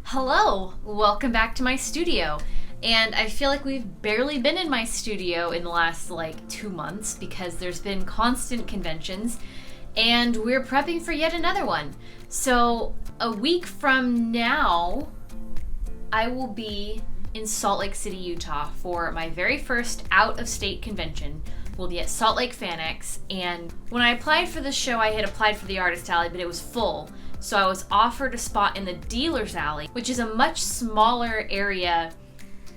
Hello, welcome back to my studio. And I feel like we've barely been in my studio in the last 2 months because there's been constant conventions and we're prepping for yet another one. So a week from now, I will be in Salt Lake City, Utah for my very first out-of-state convention. We'll be at Salt Lake FanX, and when I applied for this show, I had applied for the Artist Alley, but it was full. So I was offered a spot in the Dealer's Alley, which is a much smaller area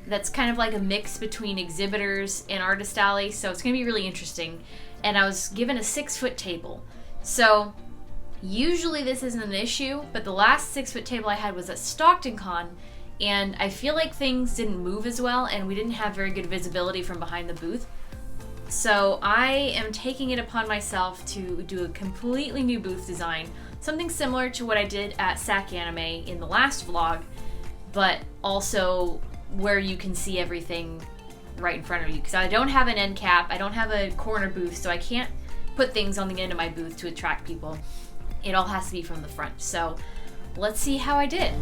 that's kind of like a mix between exhibitors and Artist Alley, so it's going to be really interesting. And I was given a 6-foot table. So usually this isn't an issue, but the last 6-foot table I had was at Stockton Con, and I feel like things didn't move as well, and we didn't have very good visibility from behind the booth. So I am taking it upon myself to do a completely new booth design, something similar to what I did at SAC Anime in the last vlog, but also where you can see everything right in front of you. Because I don't have an end cap, I don't have a corner booth, so I can't put things on the end of my booth to attract people. It all has to be from the front. So let's see how I did.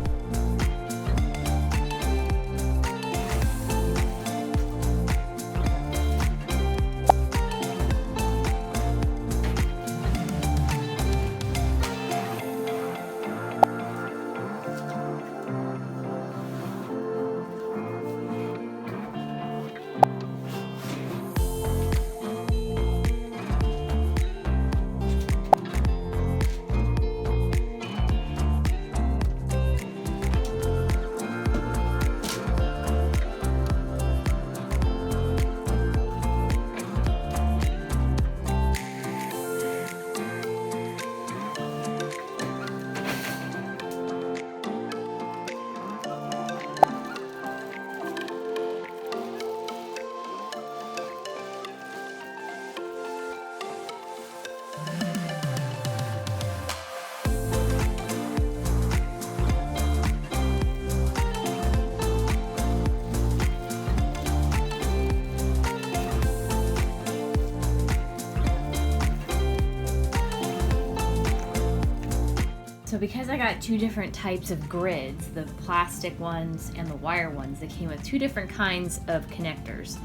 So because I got two different types of grids, the plastic ones and the wire ones, they came with two different kinds of connectors.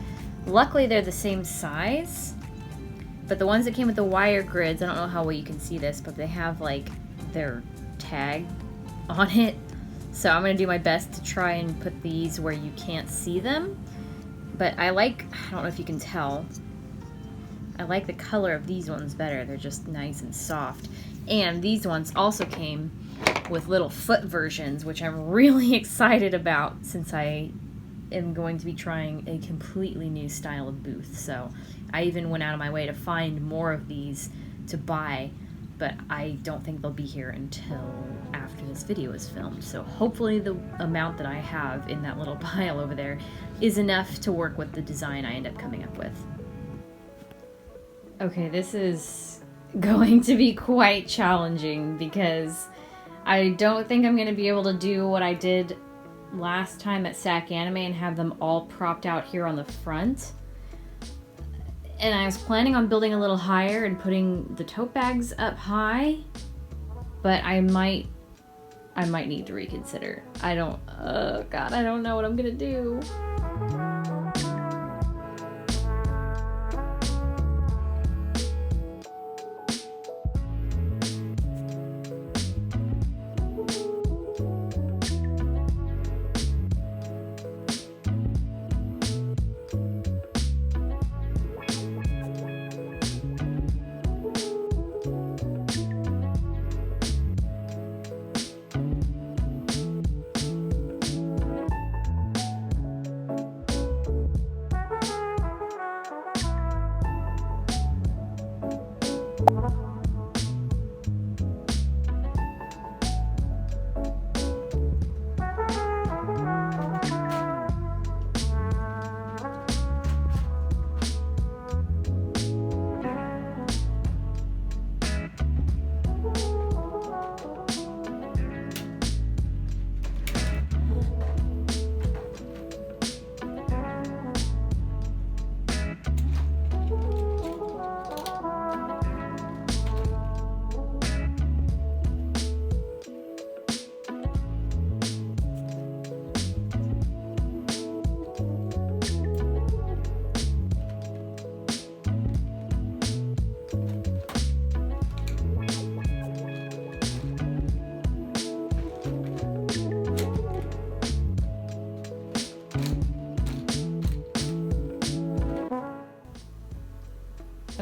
Luckily they're the same size, but the ones that came with the wire grids, I don't know how well you can see this, but they have their tag on it. So I'm going to do my best to try and put these where you can't see them. But I don't know if you can tell, I like the color of these ones better. They're just nice and soft. And these ones also came with little foot versions, which I'm really excited about since I am going to be trying a completely new style of booth. So I even went out of my way to find more of these to buy, but I don't think they'll be here until after this video is filmed. So hopefully the amount that I have in that little pile over there is enough to work with the design I end up coming up with. Okay, this is going to be quite challenging because I don't think I'm going to be able to do what I did last time at SAC Anime and have them all propped out here on the front. And I was planning on building a little higher and putting the tote bags up high, but I might need to reconsider. Oh God, I don't know what I'm going to do.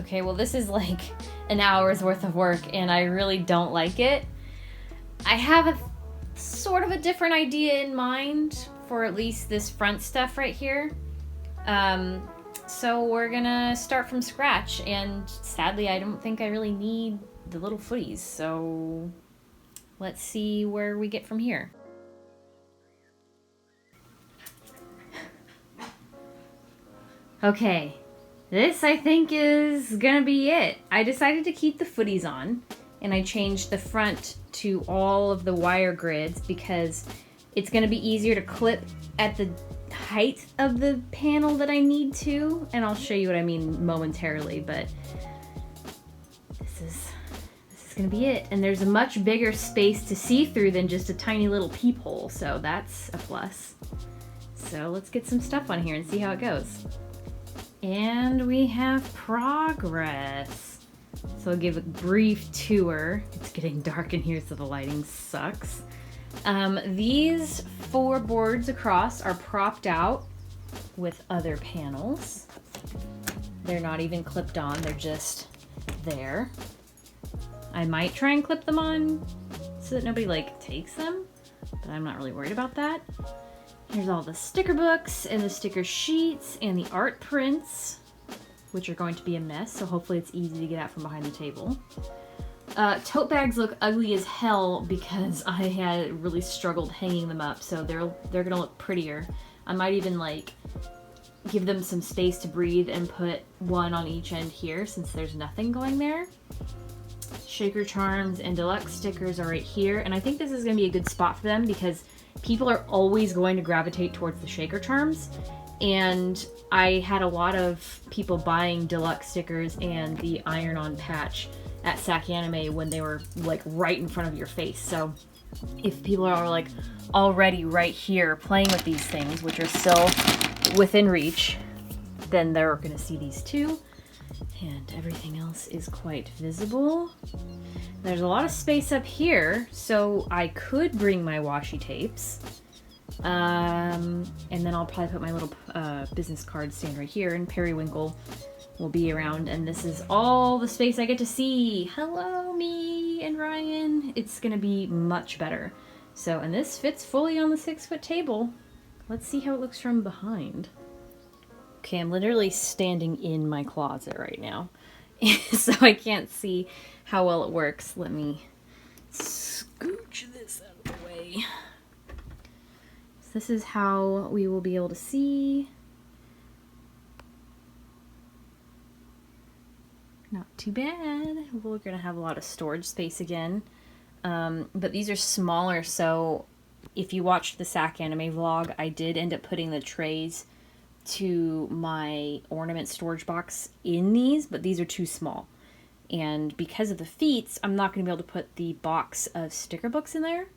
Okay, well this is like an hour's worth of work and I really don't like it. I have a sort of a different idea in mind for at least this front stuff right here. So we're gonna start from scratch, and sadly I don't think I really need the little footies, so let's see where we get from here. Okay, this I think is gonna be it. I decided to keep the footies on, and I changed the front to all of the wire grids because it's gonna be easier to clip at the height of the panel that I need to, and I'll show you what I mean momentarily, but this is gonna be it. And there's a much bigger space to see through than just a tiny little peephole, so that's a plus. So let's get some stuff on here and see how it goes. And we have progress. So I'll give a brief tour. It's getting dark in here, so the lighting sucks. These 4 boards across are propped out with other panels. They're not even clipped on, they're just there. I might try and clip them on so that nobody like takes them, but I'm not really worried about that. Here's all the sticker books and the sticker sheets and the art prints, which are going to be a mess, so hopefully it's easy to get out from behind the table. Tote bags look ugly as hell because I had really struggled hanging them up, so they're gonna look prettier. I might even like give them some space to breathe and put one on each end here since there's nothing going there. Shaker charms and deluxe stickers are right here, and I think this is gonna be a good spot for them because people are always going to gravitate towards the shaker charms, and I had a lot of people buying deluxe stickers and the iron-on patch at Sac Anime when they were like right in front of your face. So if people are like already right here playing with these things, which are still within reach, then they're gonna see these too. And everything else is quite visible. There's a lot of space up here, so I could bring my washi tapes. And then I'll probably put my little business card stand right here, and Periwinkle will be around, and this is all the space I get to see. Hello, me and Ryan. It's gonna be much better. So, and this fits fully on the 6-foot table. Let's see how it looks from behind. Okay, I'm literally standing in my closet right now, so I can't see how well it works. Let me scooch this out of the way. So this is how we will be able to see. Not too bad. We're gonna have a lot of storage space again. But these are smaller, so if you watched the Sac Anime vlog, I did end up putting the trays to my ornament storage box in these, but these are too small. And because of the feet, I'm not going to be able to put the box of sticker books in there.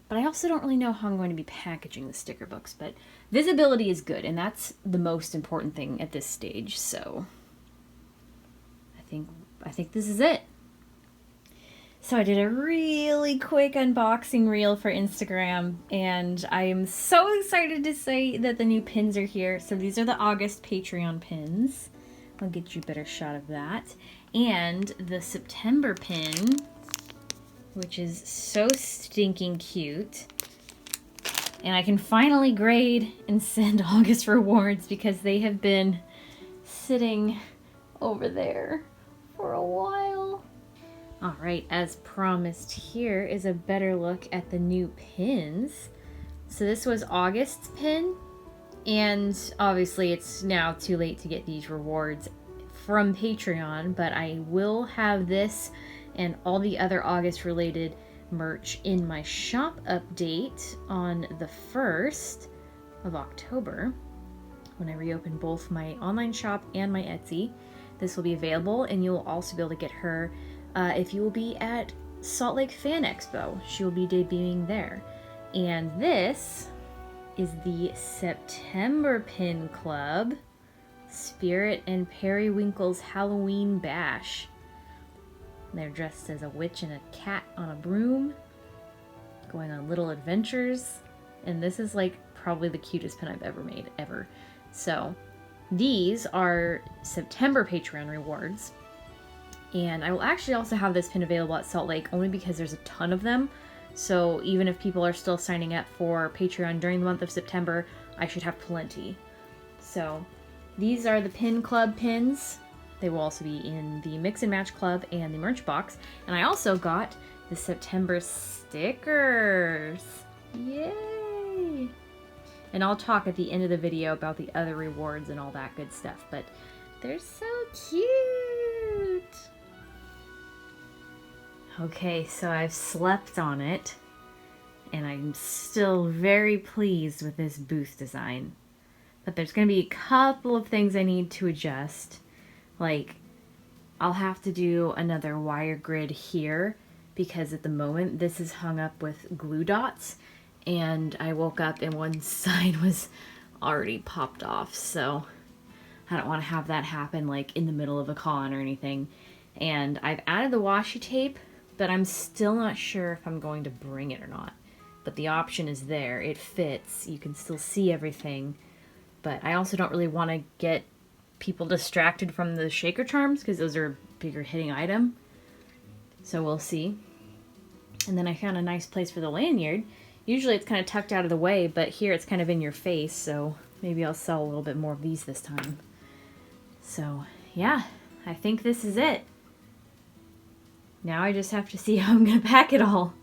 But I also don't really know how I'm going to be packaging the sticker books. But visibility is good, and that's the most important thing at this stage. So I think this is it. So I did a really quick unboxing reel for Instagram, and I am so excited to say that the new pins are here. So these are the August Patreon pins. I'll get you a better shot of that. And the September pin, which is so stinking cute. And I can finally grade and send August rewards because they have been sitting over there for a while. All right, as promised, here is a better look at the new pins. So this was August's pin, and obviously it's now too late to get these rewards from Patreon, but I will have this and all the other August related merch in my shop update on the 1st of October when I reopen both my online shop and my Etsy. This will be available, and you'll also be able to get her if you will be at Salt Lake FanX. She will be debuting there. And this is the September Pin Club Spirit and Periwinkle's Halloween Bash. They're dressed as a witch and a cat on a broom, going on little adventures. And this is like probably the cutest pin I've ever made, ever. So these are September Patreon rewards. And I will actually also have this pin available at Salt Lake only because there's a ton of them. So even if people are still signing up for Patreon during the month of September, I should have plenty. So these are the Pin Club pins. They will also be in the Mix and Match Club and the merch box. And I also got the September stickers. Yay! And I'll talk at the end of the video about the other rewards and all that good stuff, but they're so cute! Okay, so I've slept on it, and I'm still very pleased with this booth design. But there's going to be a couple of things I need to adjust. Like, I'll have to do another wire grid here, because at the moment this is hung up with glue dots, and I woke up and one side was already popped off, so I don't want to have that happen like in the middle of a con or anything. And I've added the washi tape, but I'm still not sure if I'm going to bring it or not. But the option is there. It fits. You can still see everything. But I also don't really want to get people distracted from the shaker charms because those are a bigger hitting item. So we'll see. And then I found a nice place for the lanyard. Usually it's kind of tucked out of the way, but here it's kind of in your face, so maybe I'll sell a little bit more of these this time. So, yeah, I think this is it. Now I just have to see how I'm going to pack it all.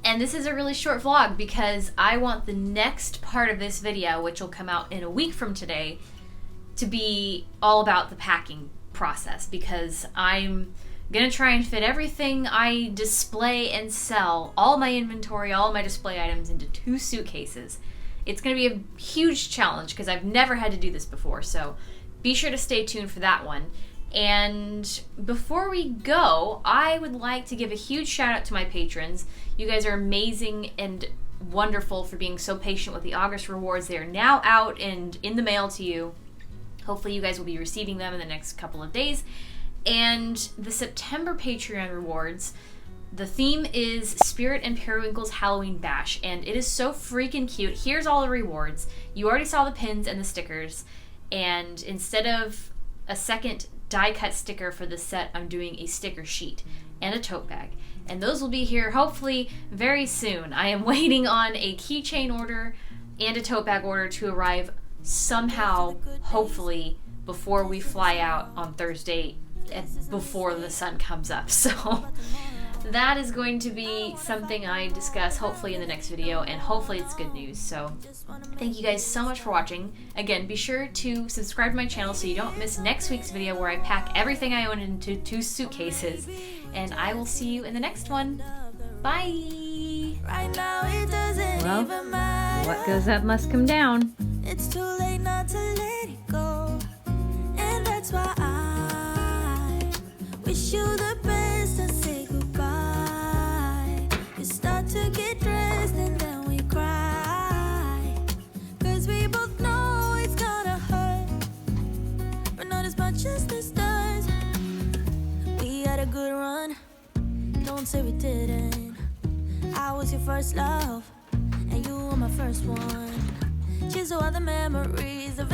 And this is a really short vlog because I want the next part of this video, which will come out in a week from today, to be all about the packing process, because I'm gonna try and fit everything I display and sell, all my inventory, all my display items, into 2 suitcases. It's gonna be a huge challenge because I've never had to do this before, so be sure to stay tuned for that one. And before we go, I would like to give a huge shout out to my patrons. You guys are amazing and wonderful for being so patient with the August rewards. They are now out and in the mail to you. Hopefully you guys will be receiving them in the next couple of days. And the September Patreon rewards, the theme is Spirit and Periwinkle's Halloween Bash, and it is so freaking cute. Here's all the rewards. You already saw the pins and the stickers, and instead of a second die-cut sticker for this set, I'm doing a sticker sheet and a tote bag. And those will be here hopefully very soon. I am waiting on a keychain order and a tote bag order to arrive somehow, hopefully, before we fly out on Thursday, before the sun comes up. So that is going to be something I discuss hopefully in the next video, and hopefully it's good news. So thank you guys so much for watching. Again, be sure to subscribe to my channel so you don't miss next week's video where I pack everything I own into 2 suitcases, and I will see you in the next one. Bye! Right now it doesn't Well, even matter. what goes up must come down. It's too late not to let it go. And that's why I wish you the best and say goodbye. We start to get dressed and then we cry, 'cause we both know it's gonna hurt, but not as much as this does. We had a good run, don't say we didn't. I was your first love, and you were my first one. Cheers to all the memories of